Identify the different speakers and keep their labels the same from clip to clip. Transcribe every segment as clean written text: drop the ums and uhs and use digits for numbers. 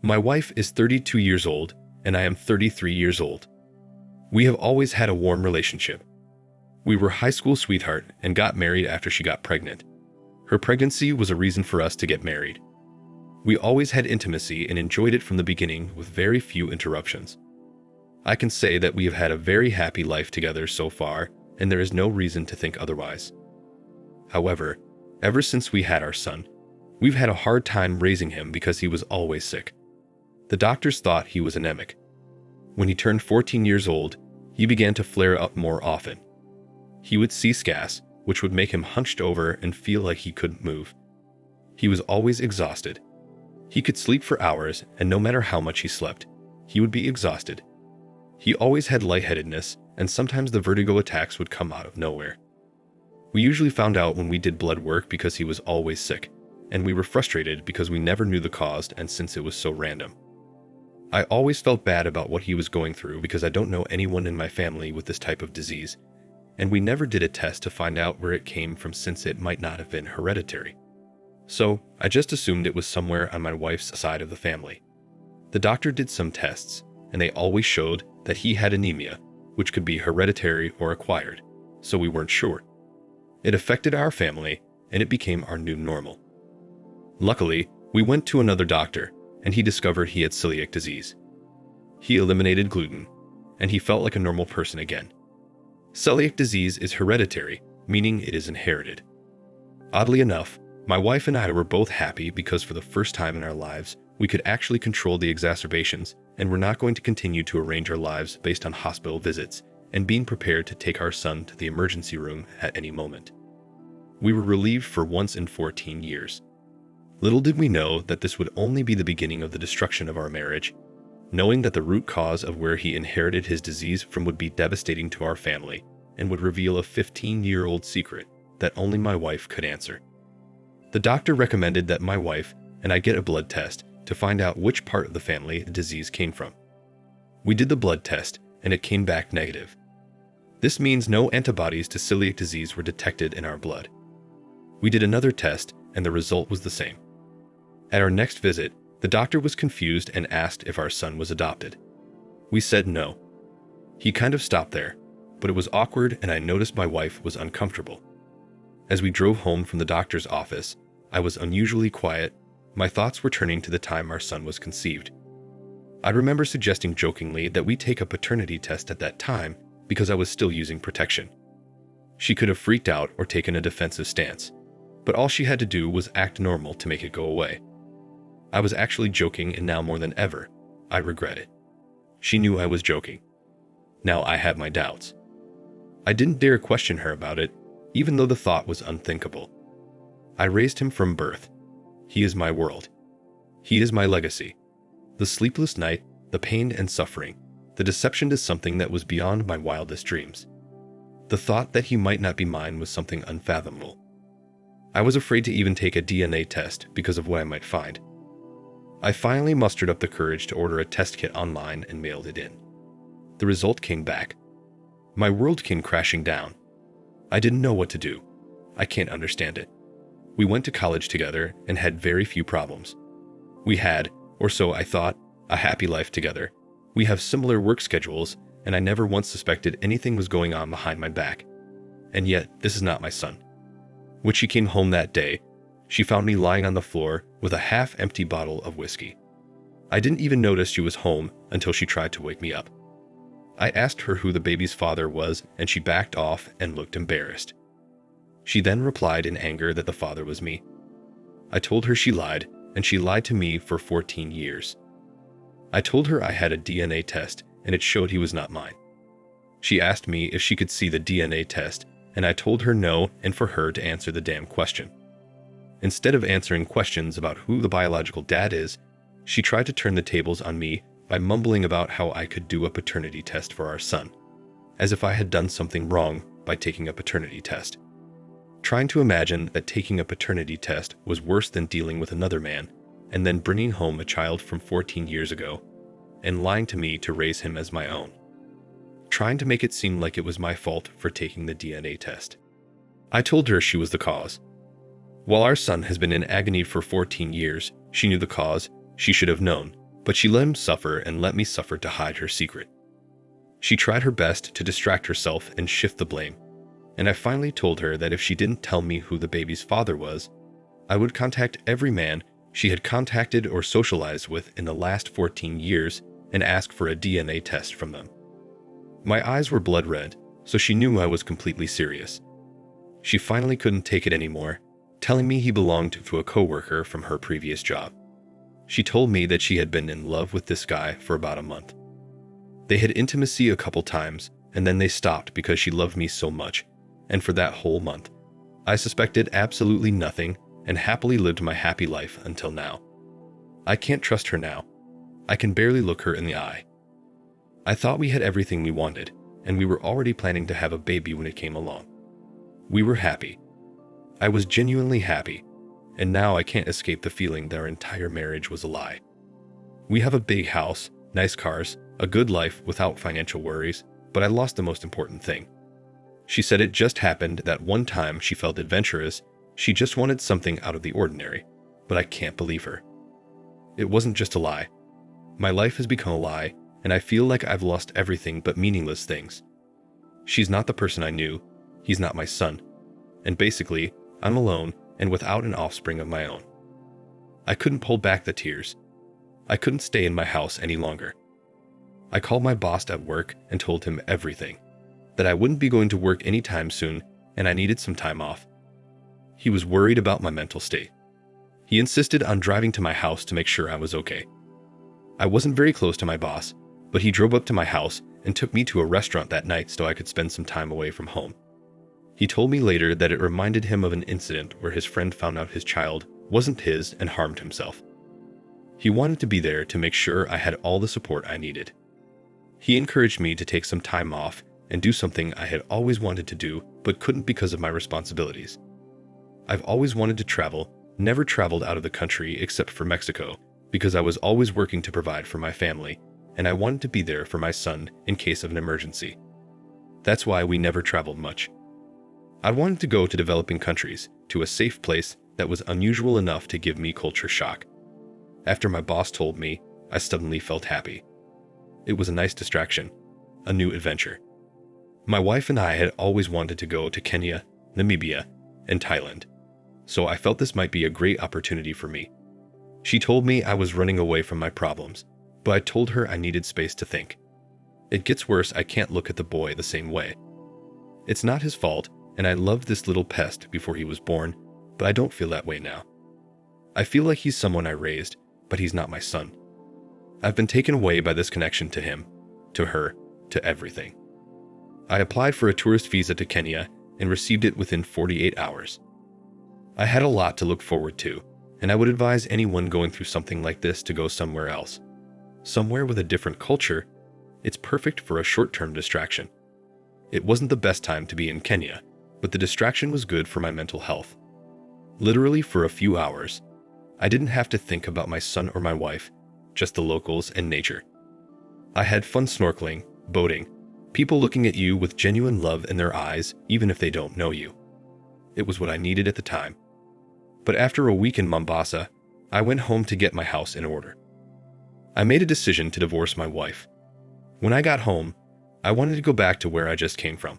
Speaker 1: My wife is 32 years old, and I am 33 years old. We have always had a warm relationship. We were high school sweetheart and got married after she got pregnant. Her pregnancy was a reason for us to get married. We always had intimacy and enjoyed it from the beginning with very few interruptions. I can say that we have had a very happy life together so far, and there is no reason to think otherwise. However, ever since we had our son, we've had a hard time raising him because he was always sick. The doctors thought he was anemic. When he turned 14 years old, he began to flare up more often. He would cease gas, which would make him hunched over and feel like he couldn't move. He was always exhausted. He could sleep for hours, and no matter how much he slept, he would be exhausted. He always had lightheadedness, and sometimes the vertigo attacks would come out of nowhere. We usually found out when we did blood work because he was always sick, and we were frustrated because we never knew the cause and since it was so random. I always felt bad about what he was going through because I don't know anyone in my family with this type of disease, and we never did a test to find out where it came from since it might not have been hereditary. So, I just assumed it was somewhere on my wife's side of the family. The doctor did some tests, and they always showed that he had anemia, which could be hereditary or acquired, so we weren't sure. It affected our family, and it became our new normal. Luckily, we went to another doctor, and he discovered he had celiac disease. He eliminated gluten, and he felt like a normal person again. Celiac disease is hereditary, meaning it is inherited. Oddly enough, my wife and I were both happy because for the first time in our lives, we could actually control the exacerbations, and we're not going to continue to arrange our lives based on hospital visits and being prepared to take our son to the emergency room at any moment. We were relieved for once in 14 years. Little did we know that this would only be the beginning of the destruction of our marriage, knowing that the root cause of where he inherited his disease from would be devastating to our family and would reveal a 15-year-old secret that only my wife could answer. The doctor recommended that my wife and I get a blood test to find out which part of the family the disease came from. We did the blood test, and it came back negative. This means no antibodies to celiac disease were detected in our blood. We did another test, and the result was the same. At our next visit, the doctor was confused and asked if our son was adopted. We said no. He kind of stopped there, but it was awkward and I noticed my wife was uncomfortable. As we drove home from the doctor's office, I was unusually quiet. My thoughts were turning to the time our son was conceived. I remember suggesting jokingly that we take a paternity test at that time because I was still using protection. She could have freaked out or taken a defensive stance, but all she had to do was act normal to make it go away. I was actually joking, and now more than ever, I regret it. She knew I was joking. Now I have my doubts. I didn't dare question her about it, even though the thought was unthinkable. I raised him from birth. He is my world. He is my legacy. The sleepless night, the pain and suffering, the deception to something that was beyond my wildest dreams. The thought that he might not be mine was something unfathomable. I was afraid to even take a DNA test because of what I might find. I finally mustered up the courage to order a test kit online and mailed it in. The result came back. My world came crashing down. I didn't know what to do. I can't understand it. We went to college together and had very few problems. We had, or so I thought, a happy life together. We have similar work schedules, and I never once suspected anything was going on behind my back. And yet, this is not my son. When she came home that day, she found me lying on the floor with a half-empty bottle of whiskey. I didn't even notice she was home until she tried to wake me up. I asked her who the baby's father was, and she backed off and looked embarrassed. She then replied in anger that the father was me. I told her she lied, and she lied to me for 14 years. I told her I had a DNA test, and it showed he was not mine. She asked me if she could see the DNA test, and I told her no and for her to answer the damn question. Instead of answering questions about who the biological dad is, she tried to turn the tables on me by mumbling about how I could do a paternity test for our son, as if I had done something wrong by taking a paternity test. Trying to imagine that taking a paternity test was worse than dealing with another man, and then bringing home a child from 14 years ago, and lying to me to raise him as my own. Trying to make it seem like it was my fault for taking the DNA test. I told her she was the cause. While our son has been in agony for 14 years, she knew the cause, she should have known, But she let him suffer and let me suffer to hide her secret. She tried her best to distract herself and shift the blame, and I finally told her that if she didn't tell me who the baby's father was, I would contact every man she had contacted or socialized with in the last 14 years and ask for a DNA test from them. My eyes were blood red, so she knew I was completely serious. She finally couldn't take it anymore, telling me he belonged to a coworker from her previous job. She told me that she had been in love with this guy for about a month. They had intimacy a couple times, and then they stopped because she loved me so much, and for that whole month, I suspected absolutely nothing and happily lived my happy life until now. I can't trust her now. I can barely look her in the eye. I thought we had everything we wanted, and we were already planning to have a baby when it came along. We were happy. I was genuinely happy, and now I can't escape the feeling that our entire marriage was a lie. We have a big house, nice cars, a good life without financial worries, but I lost the most important thing. She said it just happened that one time she felt adventurous, she just wanted something out of the ordinary, but I can't believe her. It wasn't just a lie. My life has become a lie, and I feel like I've lost everything but meaningless things. She's not the person I knew, he's not my son, and basically, I'm alone and without an offspring of my own. I couldn't hold back the tears. I couldn't stay in my house any longer. I called my boss at work and told him everything, that I wouldn't be going to work anytime soon and I needed some time off. He was worried about my mental state. He insisted on driving to my house to make sure I was okay. I wasn't very close to my boss, but he drove up to my house and took me to a restaurant that night so I could spend some time away from home. He told me later that it reminded him of an incident where his friend found out his child wasn't his and harmed himself. He wanted to be there to make sure I had all the support I needed. He encouraged me to take some time off and do something I had always wanted to do but couldn't because of my responsibilities. I've always wanted to travel, never traveled out of the country except for Mexico, because I was always working to provide for my family, and I wanted to be there for my son in case of an emergency. That's why we never traveled much. I wanted to go to developing countries, to a safe place that was unusual enough to give me culture shock. After my boss told me, I suddenly felt happy. It was a nice distraction, a new adventure. My wife and I had always wanted to go to Kenya, Namibia, and Thailand, so I felt this might be a great opportunity for me. She told me I was running away from my problems, but I told her I needed space to think. It gets worse, I can't look at the boy the same way. It's not his fault, and I loved this little pest before he was born, but I don't feel that way now. I feel like he's someone I raised, but he's not my son. I've been taken away by this connection to him, to her, to everything. I applied for a tourist visa to Kenya and received it within 48 hours. I had a lot to look forward to, and I would advise anyone going through something like this to go somewhere else. Somewhere with a different culture. It's perfect for a short-term distraction. It wasn't the best time to be in Kenya, but the distraction was good for my mental health. Literally for a few hours, I didn't have to think about my son or my wife, just the locals and nature. I had fun snorkeling, boating, people looking at you with genuine love in their eyes even if they don't know you. It was what I needed at the time. But after a week in Mombasa, I went home to get my house in order. I made a decision to divorce my wife. When I got home, I wanted to go back to where I just came from.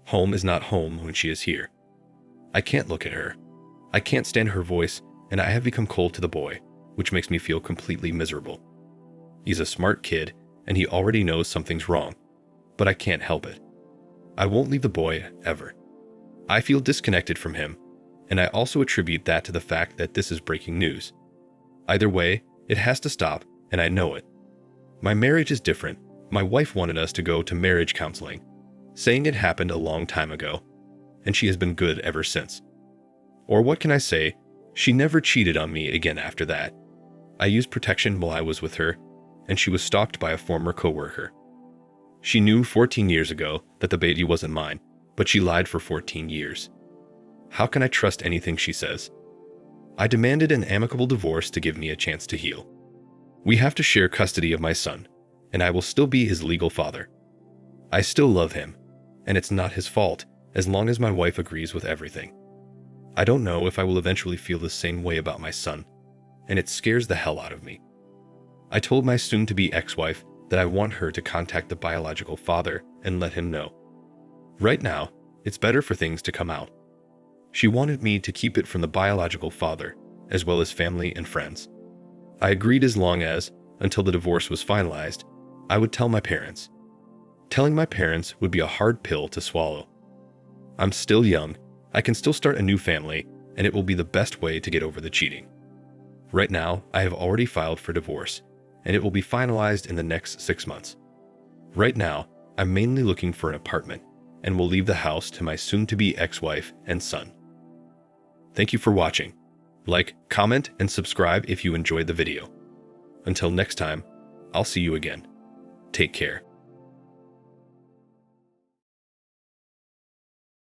Speaker 1: Home is not home when she is here. I can't look at her. I can't stand her voice, and I have become cold to the boy, which makes me feel completely miserable. He's a smart kid, and he already knows something's wrong, but I can't help it. I won't leave the boy, ever. I feel disconnected from him, and I also attribute that to the fact that this is breaking news. Either way, it has to stop, and I know it. My marriage is different. My wife wanted us to go to marriage counseling, saying it happened a long time ago, and she has been good ever since. Or what can I say? She never cheated on me again after that. I used protection while I was with her, and she was stalked by a former coworker. She knew 14 years ago that the baby wasn't mine, but she lied for 14 years. How can I trust anything she says? I demanded an amicable divorce to give me a chance to heal. We have to share custody of my son, and I will still be his legal father. I still love him, and it's not his fault as long as my wife agrees with everything. I don't know if I will eventually feel the same way about my son, and it scares the hell out of me. I told my soon-to-be ex-wife that I want her to contact the biological father and let him know. Right now, it's better for things to come out. She wanted me to keep it from the biological father, as well as family and friends. I agreed as long as, until the divorce was finalized, I would tell my parents. Telling my parents would be a hard pill to swallow. I'm still young, I can still start a new family, and it will be the best way to get over the cheating. Right now, I have already filed for divorce, and it will be finalized in the next 6 months. Right now, I'm mainly looking for an apartment, and will leave the house to my soon-to-be ex-wife and son. Thank you for watching. Like, comment, and subscribe if you enjoyed the video. Until next time, I'll see you again. Take care.